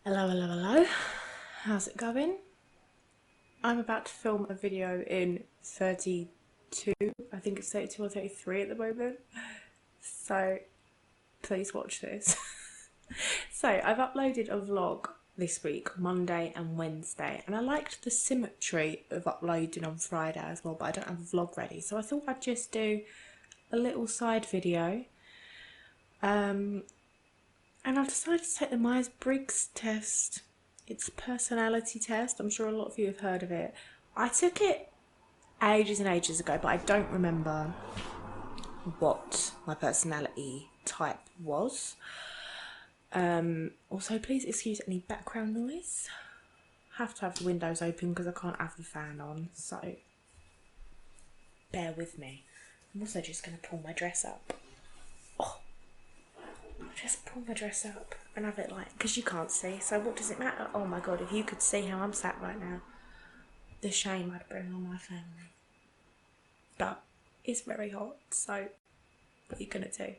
Hello, hello, hello. How's it going? I'm about to film a video in 32. I think it's 32 or 33 at the moment. So please watch this. So I've uploaded a vlog this week, Monday and Wednesday, and I liked the symmetry of uploading on Friday as well, but I don't have a vlog ready. So I thought I'd just do a little side video. And I've decided to take the Myers-Briggs test. It's a personality test. I'm sure a lot of you have heard of it. I took it ages and ages ago, but I don't remember what my personality type was. Also, please excuse any background noise. I have to have the windows open because I can't have the fan on, so bear with me. I'm also just going to pull my dress up. Just pull my dress up and have it like, because you can't see, so what does it matter? Oh my god, if you could see how I'm sat right now, the shame I'd bring on my family. But it's very hot, so what are you gonna do?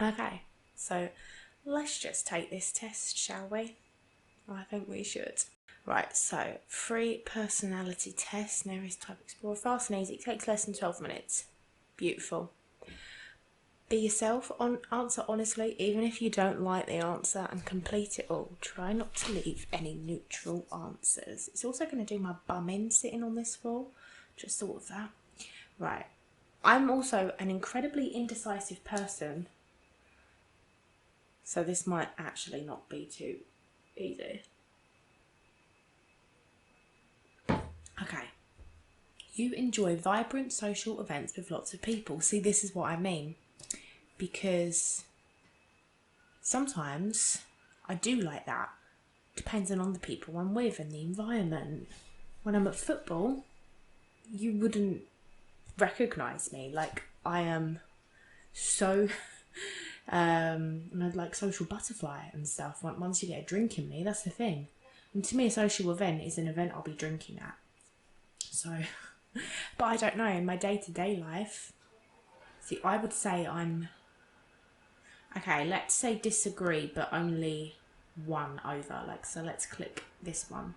Okay, so let's just take this test, shall we? I think we should. Right, so free personality test, nearest type explorer, fast and easy, it takes less than 12 minutes. Beautiful. Be yourself, answer honestly, even if you don't like the answer, and complete it all. Try not to leave any neutral answers. It's also going to do my bum in sitting on this floor. Just thought of that. Right. I'm also an incredibly indecisive person, so this might actually not be too easy. Okay. You enjoy vibrant social events with lots of people. See, this is what I mean. Because sometimes I do like that, depending on the people I'm with and the environment. When I'm at football, you wouldn't recognise me. Like, I am so, and I'd like social butterfly and stuff. Once you get a drink in me, that's the thing. And to me, a social event is an event I'll be drinking at. So, but I don't know, in my day-to-day life, see, I would say I'm... Okay, let's say disagree, but only one over. Like, so let's click this one.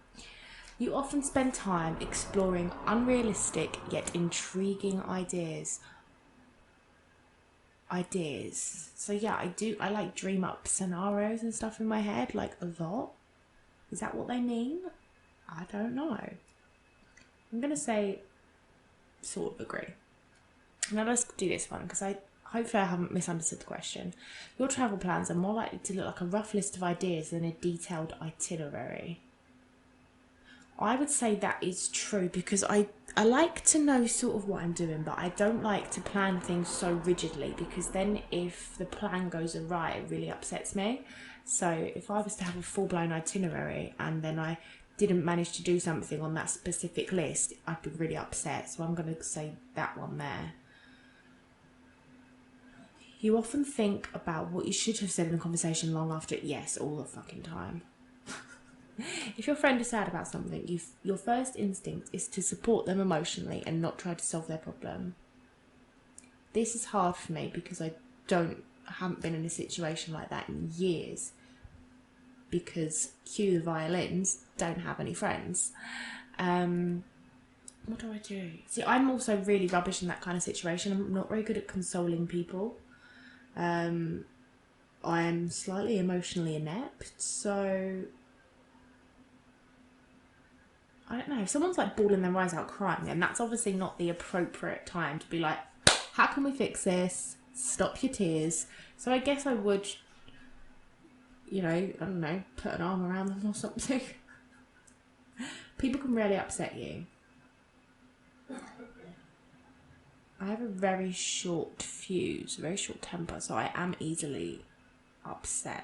You often spend time exploring unrealistic yet intriguing ideas. So yeah, I like dream up scenarios and stuff in my head, like a lot. Is that what they mean? I don't know. I'm gonna say sort of agree. Now let's do this one, because hopefully I haven't misunderstood the question. Your travel plans are more likely to look like a rough list of ideas than a detailed itinerary. I would say that is true, because I like to know sort of what I'm doing, but I don't like to plan things so rigidly, because then if the plan goes awry, it really upsets me. So if I was to have a full-blown itinerary and then I didn't manage to do something on that specific list, I'd be really upset. So I'm going to say that one there. You often think about what you should have said in a conversation long after it. Yes, all the fucking time. If your friend is sad about something, your first instinct is to support them emotionally and not try to solve their problem. This is hard for me because I haven't been in a situation like that in years, because cue the violins, don't have any friends. What do I do? See, I'm also really rubbish in that kind of situation. I'm not very good at consoling people. I'm slightly emotionally inept, so I don't know. If someone's like bawling their eyes out crying, then that's obviously not the appropriate time to be like, how can we fix this? Stop your tears. So I guess I would, you know, I don't know, put an arm around them or something. People can really upset you. I have a very short fuse, a very short temper, so I am easily upsettable.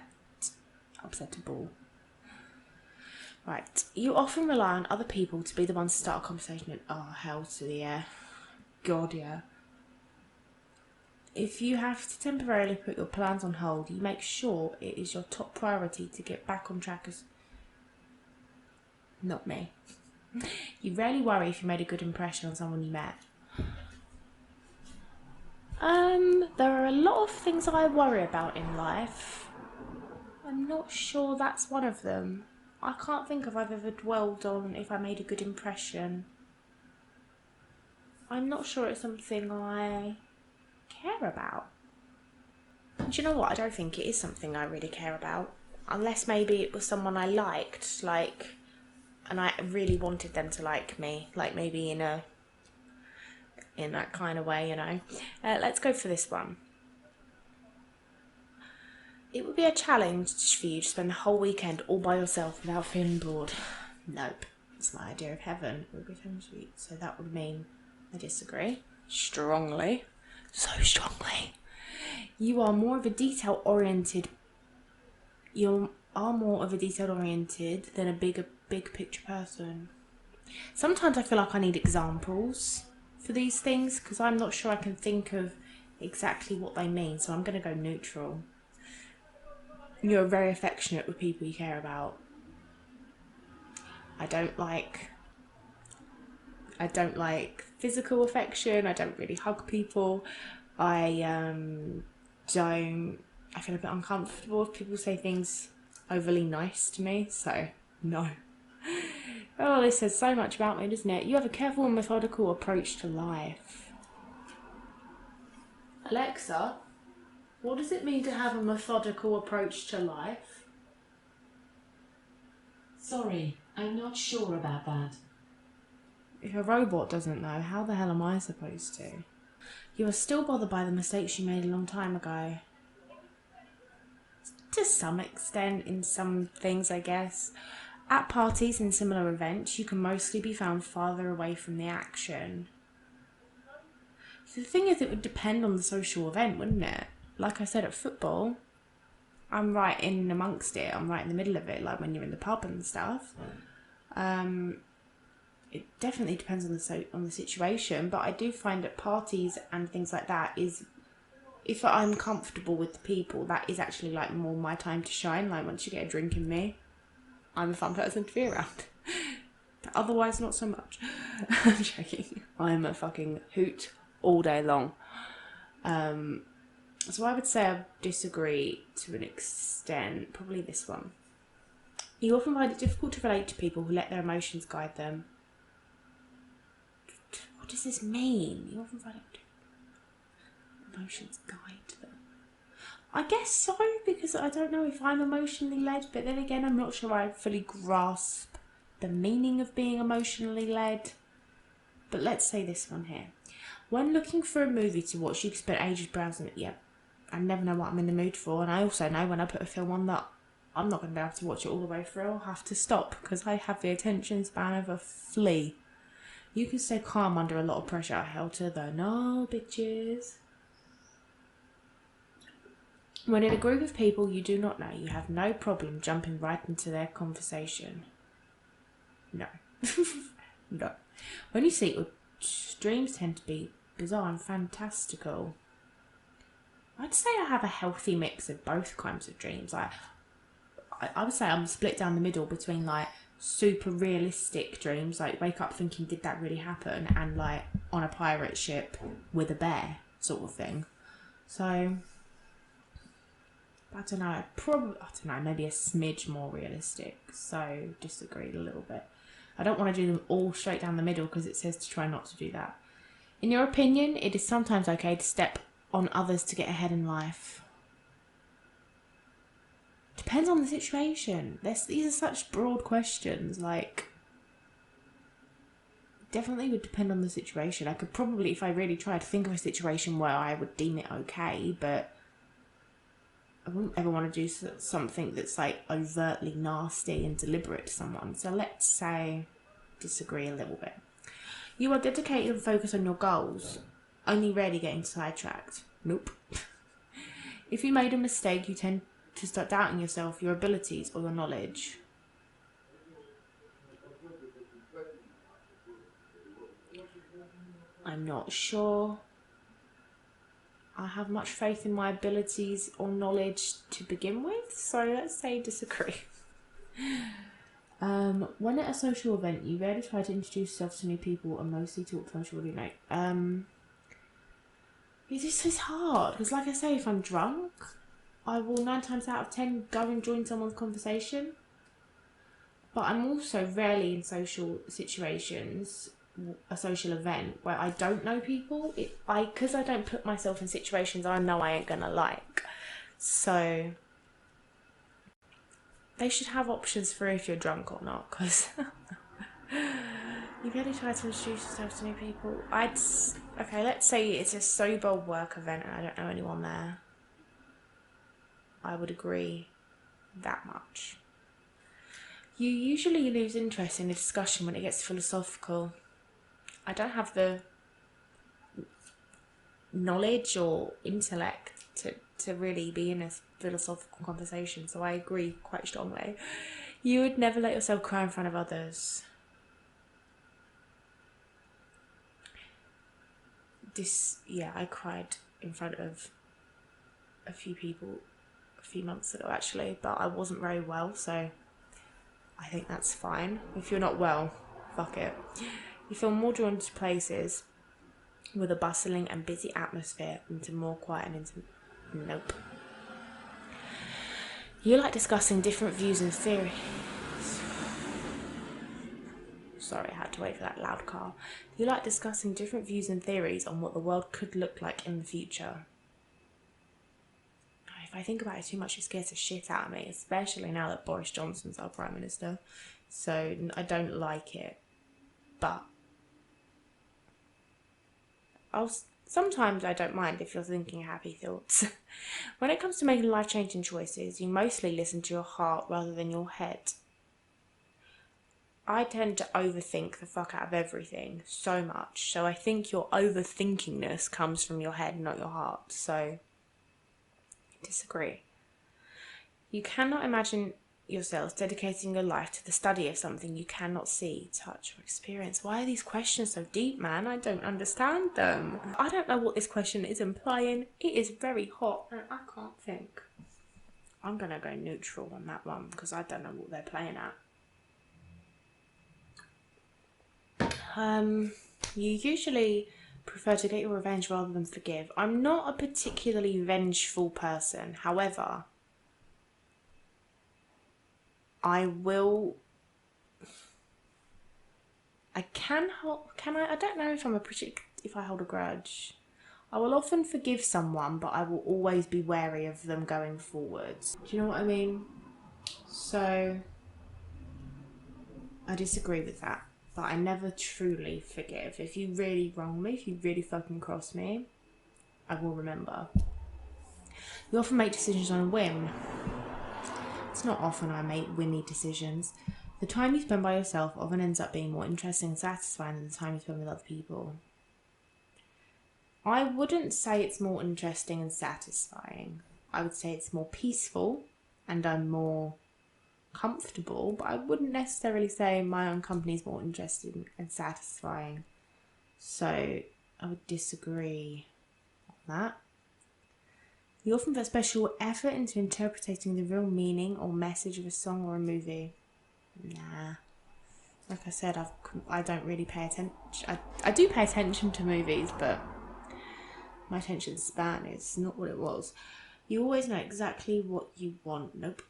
Right, you often rely on other people to be the ones to start a conversation and, oh, hell to the yeah. God, yeah. If you have to temporarily put your plans on hold, you make sure it is your top priority to get back on track as... Not me. You rarely worry if you made a good impression on someone you met. There are a lot of things I worry about in life. I'm not sure that's one of them. I can't think if I've ever dwelled on if I made a good impression. I'm not sure it's something I care about. And do you know what? I don't think it is something I really care about. Unless maybe it was someone I liked, like, and I really wanted them to like me, like maybe in that kind of way, you know. Let's go for this one. It would be a challenge for you to spend the whole weekend all by yourself without feeling bored. Nope. That's my idea of heaven. It would be so sweet. So that would mean I disagree. Strongly. So strongly. You are more of a detail-oriented... You are more of a detail-oriented than a big picture person. Sometimes I feel like I need examples for these things because I'm not sure I can think of exactly what they mean. So I'm going to go neutral. You're very affectionate with people you care about. I don't like physical affection. I don't really hug people. I feel a bit uncomfortable if people say things overly nice to me, so no. Oh, this says so much about me, doesn't it? You have a careful and methodical approach to life. Alexa, what does it mean to have a methodical approach to life? Sorry, I'm not sure about that. If a robot doesn't know, how the hell am I supposed to? You are still bothered by the mistakes you made a long time ago. To some extent, in some things, I guess. At parties and similar events, you can mostly be found farther away from the action. So the thing is, it would depend on the social event, wouldn't it? Like I said, at football, I'm right in amongst it. I'm right in the middle of it, like when you're in the pub and stuff. It definitely depends on the situation, but I do find at parties and things like that is, if I'm comfortable with the people, that is actually like more my time to shine. Like once you get a drink in me, I'm a fun person to be around. Otherwise, not so much. I'm joking. I'm a fucking hoot all day long. So I would say I disagree to an extent. Probably this one. You often find it difficult to relate to people who let their emotions guide them. What does this mean? You often find it emotions guide them. I guess so, because I don't know if I'm emotionally led, but then again, I'm not sure I fully grasp the meaning of being emotionally led. But let's say this one here. When looking for a movie to watch, you can spend ages browsing it. Yep, I never know what I'm in the mood for, and I also know when I put a film on that I'm not going to be able to watch it all the way through. I'll have to stop because I have the attention span of a flea. You can stay calm under a lot of pressure. Hell to the no, bitches. When in a group of people you do not know, you have no problem jumping right into their conversation. No. No. When you see your dreams tend to be bizarre and fantastical. I'd say I have a healthy mix of both kinds of dreams. I would say I'm split down the middle between like super realistic dreams, like wake up thinking did that really happen, and like on a pirate ship with a bear sort of thing. So I don't know, maybe a smidge more realistic. So disagree a little bit. I don't want to do them all straight down the middle because it says to try not to do that. In your opinion, it is sometimes okay to step on others to get ahead in life. Depends on the situation. These are such broad questions. Like, definitely would depend on the situation. I could probably, if I really tried, to think of a situation where I would deem it okay, but I wouldn't ever want to do something that's like overtly nasty and deliberate to someone. So let's say disagree a little bit. You are dedicated and focused on your goals, only rarely getting sidetracked. Nope. If you made a mistake, you tend to start doubting yourself, your abilities, or your knowledge. I'm not sure I have much faith in my abilities or knowledge to begin with, so let's say disagree. When at a social event, you rarely try to introduce yourself to new people and mostly talk to social know. This is hard, because like I say, if I'm drunk, I will 9 times out of 10 go and join someone's conversation. But I'm also rarely in social situations, a social event where I don't know people. Because I don't put myself in situations I know I ain't gonna like. So they should have options for if you're drunk or not, because you've only tried to introduce yourself to new people. Okay, let's say it's a sober work event and I don't know anyone there. I would agree that much. You usually lose interest in a discussion when it gets philosophical. I don't have the knowledge or intellect to really be in a philosophical conversation, so I agree quite strongly. You would never let yourself cry in front of others. I cried in front of a few people a few months ago actually, but I wasn't very well, so I think that's fine. If you're not well, fuck it. You feel more drawn to places with a bustling and busy atmosphere than to more quiet and intimate. Nope. You like discussing different views and theories. Sorry, I had to wait for that loud car. You like discussing different views and theories on what the world could look like in the future. If I think about it too much, it scares the shit out of me, especially now that Boris Johnson's our Prime Minister. So I don't like it. But sometimes I don't mind if you're thinking happy thoughts. When it comes to making life-changing choices, you mostly listen to your heart rather than your head. I tend to overthink the fuck out of everything so much, so I think your overthinkingness comes from your head, not your heart, so disagree. You cannot imagine yourself dedicating your life to the study of something you cannot see, touch, or experience. Why are these questions so deep, man? I don't understand them. I don't know what this question is implying. It is very hot and I can't think. I'm gonna go neutral on that one because I don't know what they're playing at. You usually prefer to get your revenge rather than forgive. I'm not a particularly vengeful person. However, I don't know if I hold a grudge. I will often forgive someone, but I will always be wary of them going forwards. Do you know what I mean? So, I disagree with that. But I never truly forgive. If you really wrong me, if you really fucking cross me, I will remember. You often make decisions on a whim. It's not often I make whimmy decisions. The time you spend by yourself often ends up being more interesting and satisfying than the time you spend with other people. I wouldn't say it's more interesting and satisfying. I would say it's more peaceful and I'm more comfortable, but I wouldn't necessarily say my own company is more interesting and satisfying. So I would disagree on that. You often put special effort into interpreting the real meaning or message of a song or a movie. Nah. Like I said, I don't really pay attention. I do pay attention to movies, but my attention span is not what it was. You always know exactly what you want. Nope.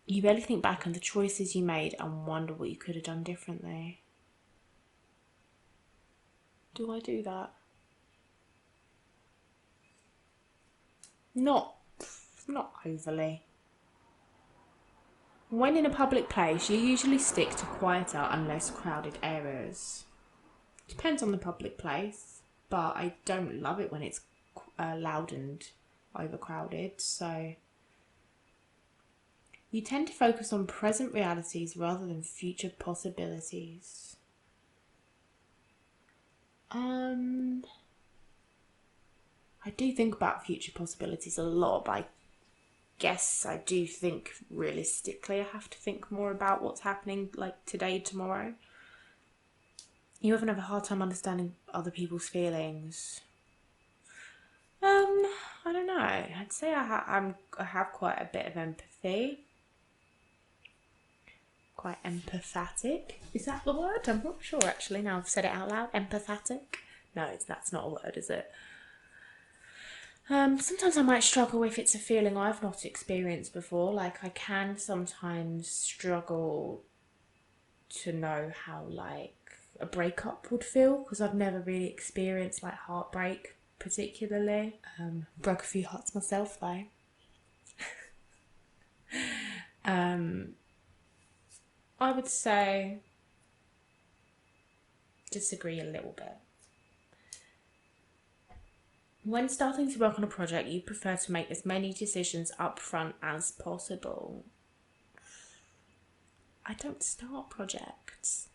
You barely think back on the choices you made and wonder what you could have done differently. Do I do that? Not overly. When in a public place, you usually stick to quieter and less crowded areas. Depends on the public place, but I don't love it when it's loud and overcrowded, so... You tend to focus on present realities rather than future possibilities. I do think about future possibilities a lot, but I guess I do think realistically I have to think more about what's happening like today, tomorrow. You often have a hard time understanding other people's feelings. I don't know. I'd say I have quite a bit of empathy. Quite empathetic. Is that the word? I'm not sure actually, now I've said it out loud. Empathetic? No, that's not a word, is it? Sometimes I might struggle if it's a feeling I've not experienced before. Like I can sometimes struggle to know how like a breakup would feel because I've never really experienced like heartbreak particularly. Broke a few hearts myself though. I would say disagree a little bit. When starting to work on a project, you prefer to make as many decisions up front as possible. I don't start projects.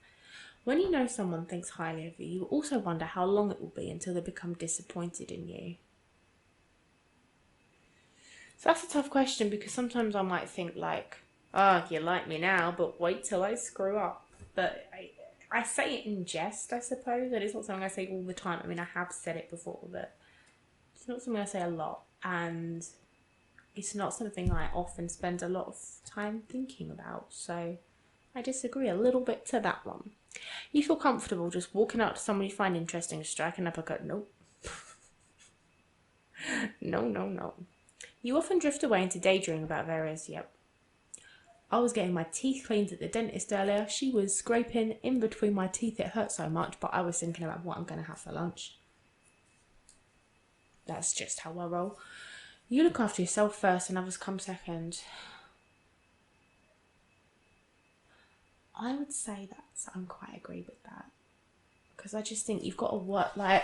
When you know someone thinks highly of you, you also wonder how long it will be until they become disappointed in you. So that's a tough question because sometimes I might think like, oh, you like me now, but wait till I screw up. But I say it in jest, I suppose, and it's not something I say all the time. I mean, I have said it before, but it's not something I say a lot, and it's not something I often spend a lot of time thinking about. So I disagree a little bit to that one. You feel comfortable just walking up to someone you find interesting, striking up a cut? Nope. No. You often drift away into daydreaming about various, yep. I was getting my teeth cleaned at the dentist earlier. She was scraping in between my teeth. It hurt so much, but I was thinking about what I'm going to have for lunch. That's just how I roll. You look after yourself first and others come second. I would say I quite agree with that. Because I just think you've got to work, like,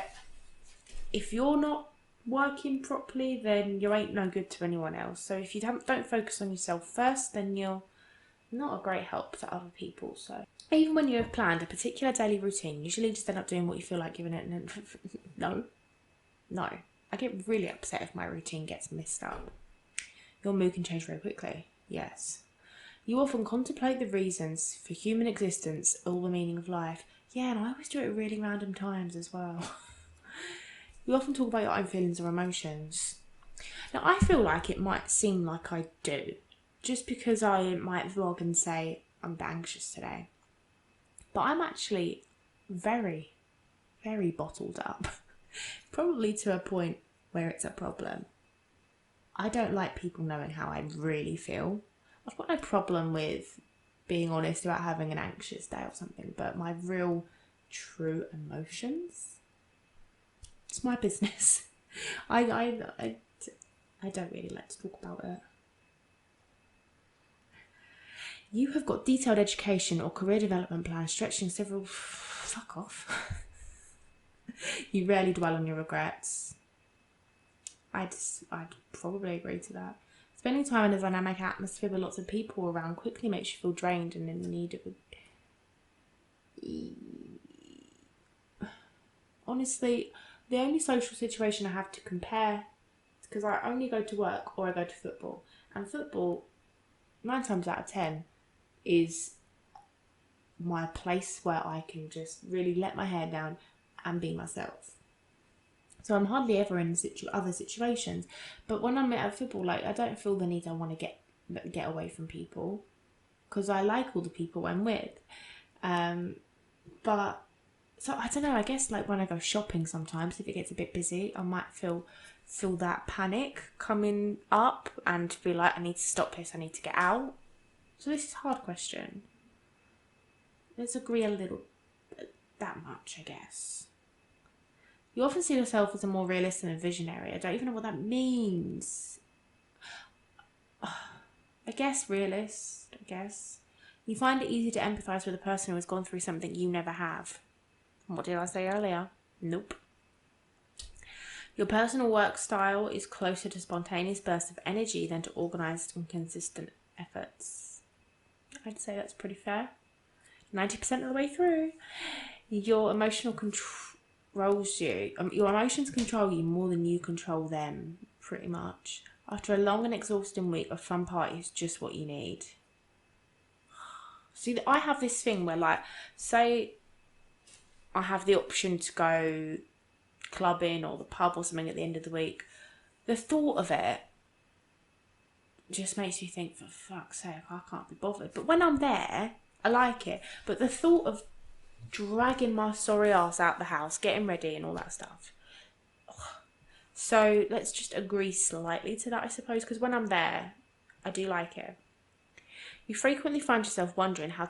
if you're not working properly, then you ain't no good to anyone else. So if you don't focus on yourself first, then you're not a great help to other people. So even when you have planned a particular daily routine, you usually just end up doing what you feel like giving it. And no. I get really upset if my routine gets messed up. Your mood can change very quickly. Yes. You often contemplate the reasons for human existence, all the meaning of life. Yeah, and I always do it at really random times as well. You often talk about your own feelings or emotions. Now, I feel like it might seem like I do, just because I might vlog and say I'm a bit anxious today. But I'm actually very, very bottled up. Probably to a point where it's a problem. I don't like people knowing how I really feel. I've got no problem with being honest about having an anxious day or something, but my real, true emotions, it's my business. I don't really like to talk about it. You have got detailed education or career development plans stretching several... Fuck off. You rarely dwell on your regrets. I'd probably agree to that. Spending time in a dynamic atmosphere with lots of people around quickly makes you feel drained and in need of Honestly, the only social situation I have to compare is because I only go to work or I go to football. And football, 9 times out of 10, is my place where I can just really let my hair down and be myself. So I'm hardly ever in other situations. But when I'm at football, like, I don't feel the need I want to get away from people because I like all the people I'm with. But so I don't know. I guess like when I go shopping, sometimes if it gets a bit busy, I might feel that panic coming up and be like, I need to stop this. I need to get out. So this is a hard question. Let's agree a little, that much, I guess. You often see yourself as a more realist and a visionary. I don't even know what that means. I guess realist, You find it easy to empathise with a person who has gone through something you never have. What did I say earlier? Nope. Your personal work style is closer to spontaneous bursts of energy than to organised and consistent efforts. I'd say that's pretty fair. 90% of the way through. Your emotional controls you. Your emotions control you more than you control them, pretty much. After a long and exhausting week, a fun party is just what you need. See, I have this thing where, like, say I have the option to go clubbing or the pub or something at the end of the week. The thought of it just makes you think, for fuck's sake, I can't be bothered. But when I'm there, I like it. But the thought of dragging my sorry ass out the house, getting ready and all that stuff, So let's just agree slightly to that, I suppose, because when I'm there, I do like it. You frequently find yourself wondering how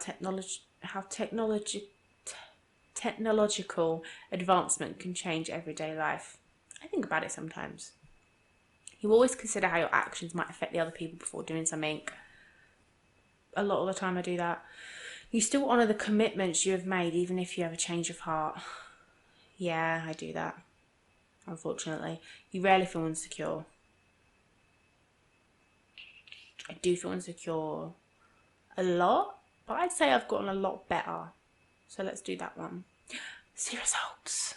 technological advancement can change everyday life. I think about it sometimes. You always consider how your actions might affect the other people before doing something. A lot of the time I do that. You still honour the commitments you have made even if you have a change of heart. Yeah, I do that. Unfortunately. You rarely feel insecure. I do feel insecure a lot, but I'd say I've gotten a lot better. So let's do that one. See results.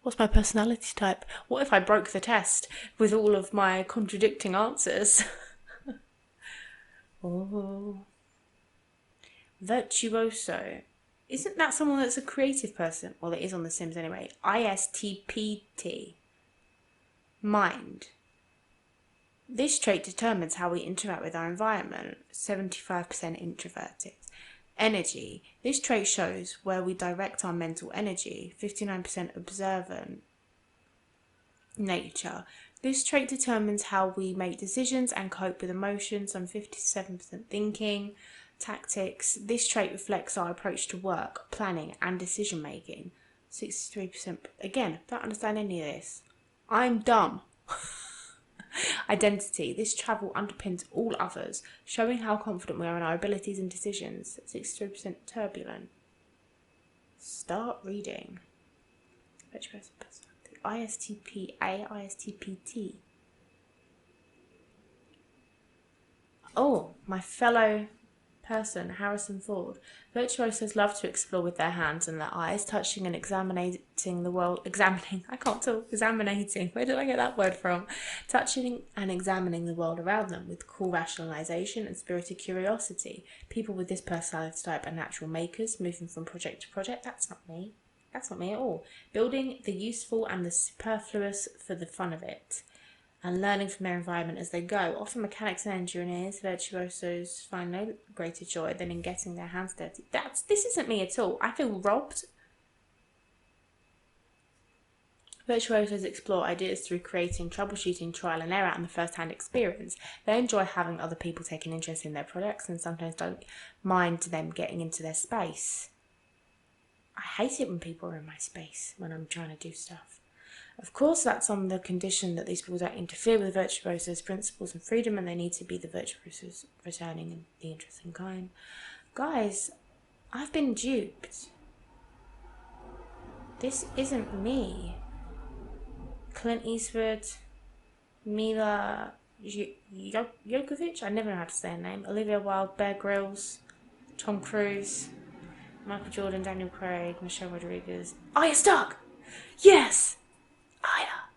What's my personality type? What if I broke the test with all of my contradicting answers? Oh. Virtuoso. Isn't that someone that's a creative person? Well, it is on The Sims anyway. ISTPT. Mind. This trait determines how we interact with our environment. 75% introverted. Energy. This trait shows where we direct our mental energy. 59% observant. Nature. This trait determines how we make decisions and cope with emotions. I'm 57% thinking. Tactics. This trait reflects our approach to work, planning and decision making. 63%. Again, don't understand any of this. I'm dumb. Identity. This travel underpins all others, showing how confident we are in our abilities and decisions. 63% turbulent. Start reading. Virtuoso personality. ISTPA, ISTPT. Oh, my fellow person, Harrison Ford. Virtuosos love to explore with their hands and their eyes, touching and examining the world. I can't talk. Examining. Where did I get that word from? Touching and examining the world around them with cool rationalization and spirited curiosity. People with this personality type are natural makers, moving from project to project. That's not me. That's not me at all. Building the useful and the superfluous for the fun of it. And learning from their environment as they go. Often mechanics and engineers, virtuosos find no greater joy than in getting their hands dirty. This isn't me at all. I feel robbed. Virtuosos explore ideas through creating, troubleshooting, trial and error and the first-hand experience. They enjoy having other people take an interest in their products and sometimes don't mind them getting into their space. I hate it when people are in my space when I'm trying to do stuff. Of course, that's on the condition that these people don't interfere with the virtuosos' principles and freedom, and they need to be the virtuosos returning in the interesting kind. Guys, I've been duped. This isn't me. Clint Eastwood, Mila Jokovic, I never know how to say her name, Olivia Wilde, Bear Grylls, Tom Cruise, Michael Jordan, Daniel Craig, Michelle Rodriguez, Arya Stark! Yes! Arya!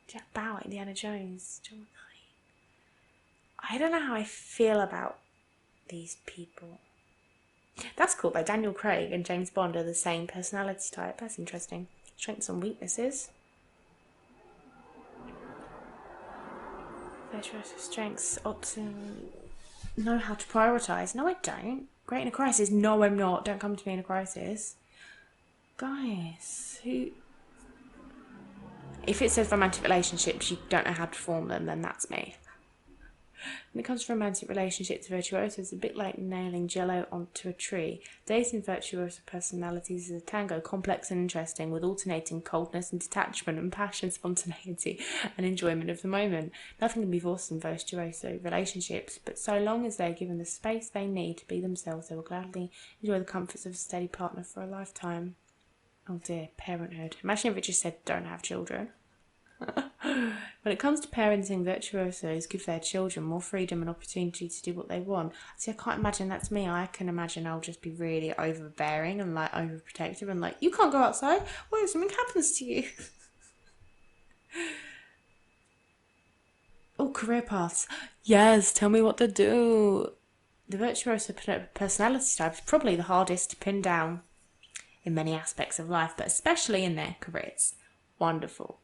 Jack Bauer, Indiana Jones, John McClane. I don't know how I feel about these people. That's cool though. Daniel Craig and James Bond are the same personality type. That's interesting. Strengths and weaknesses. Virtuoso strengths. Option. Know how to prioritise. No, I don't. Great in a crisis. No, I'm not. Don't come to me in a crisis. Guys, who... If it says romantic relationships, you don't know how to form them, then that's me. When it comes to romantic relationships, virtuoso is a bit like nailing jello onto a tree. Dating virtuoso personalities is a tango, complex and interesting, with alternating coldness and detachment and passion, spontaneity and enjoyment of the moment. Nothing can be forced in virtuoso relationships, but so long as they are given the space they need to be themselves, they will gladly enjoy the comforts of a steady partner for a lifetime. Oh dear, parenthood. Imagine if it just said don't have children. When it comes to parenting, virtuosos give their children more freedom and opportunity to do what they want. See, I can't imagine that's me. I can imagine I'll just be really overbearing and like overprotective and like, you can't go outside. What if something happens to you? Oh, career paths. Yes, tell me what to do. The virtuoso personality type is probably the hardest to pin down in many aspects of life, but especially in their careers. Wonderful.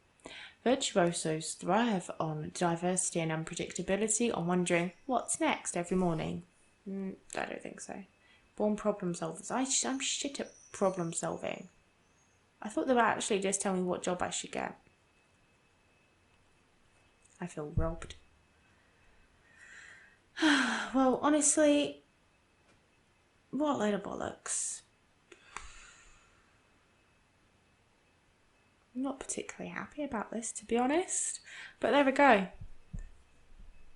Virtuosos thrive on diversity and unpredictability, on wondering what's next every morning. I don't think so. Born problem solvers. I'm shit at problem solving. I thought they would actually just tell me what job I should get. I feel robbed. Well, honestly, what a load of bollocks. I'm not particularly happy about this, to be honest. But there we go.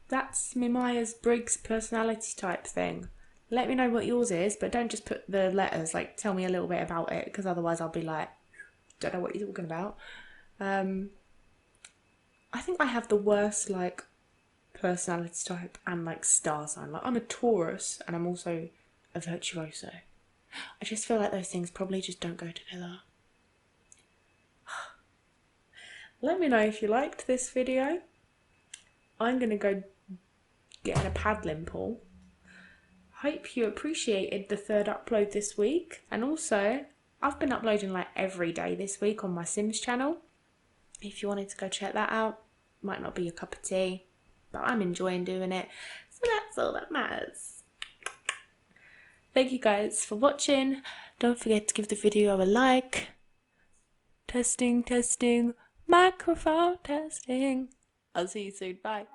That's me Myers-Briggs personality type thing. Let me know what yours is, but don't just put the letters. Like, tell me a little bit about it, because otherwise I'll be like, don't know what you're talking about. I think I have the worst, like, personality type and, like, star sign. Like, I'm a Taurus, and I'm also a virtuoso. I just feel like those things probably just don't go together. Let me know if you liked this video. I'm going to go get in a paddling pool. Hope you appreciated the third upload this week. And also, I've been uploading like every day this week on my Sims channel. If you wanted to go check that out, might not be your cup of tea, but I'm enjoying doing it. So that's all that matters. Thank you guys for watching. Don't forget to give the video a like. Testing, testing, microphone testing. I'll see you soon. Bye.